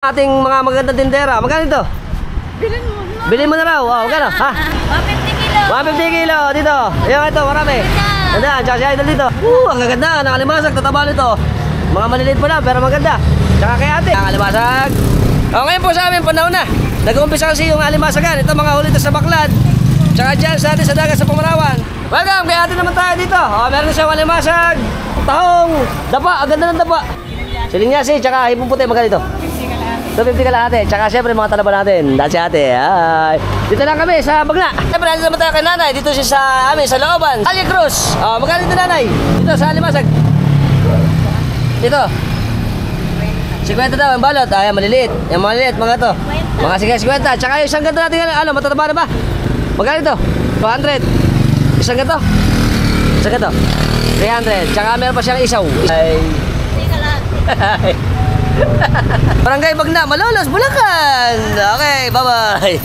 Ating mga magandang tindera. Magkano ito? Bilhin mo na. Bilhin mo na raw. Oh, magkano? Ha? 150 kilo. 150 kilo dito. Yung ito, marami. Ganda, tsaka si Idol dito. Ang gaganda. Nakalimasag, tataba nito. Mga maliliit pa lang, pero maganda. Tsaka kay ate. Nakalimasag. Ngayon po sa amin, panahon na. Nag-uumpisa kasi yung alimasagan. Ito mga huli sa Baklad. Tsaka dyan sa atin sa dagat sa Pumarawan. Welcome, kay ate naman tayo dito. Meron siyang alimasag. Tahong. Dapa, ang ganda ng dapa. Silinyasi, tsaka hipong puti. Magkano ito? 250 ka lang ate, tsaka syempre mga talaba natin. Dahil si ate, ay. Dito lang kami sa Bagna. Syempre, nandito naman tayo kay nanay. Dito siya sa amin, sa Looban. Calle Cruz. Magkano dito nanay? Dito sa Alimasag. Dito 50 daw, yung balot. Ay, maliliit. Yung maliliit, mga to. Mga sige, 50. Tsaka yung isang ganto natin, matataba na ba? Magkano ito? 200. Isang ganto? Isang ganto? 300. Tsaka meron pa siyang isaw. Ay. Barangay Bagna, Malolos, Bulacan. Okay, bye-bye.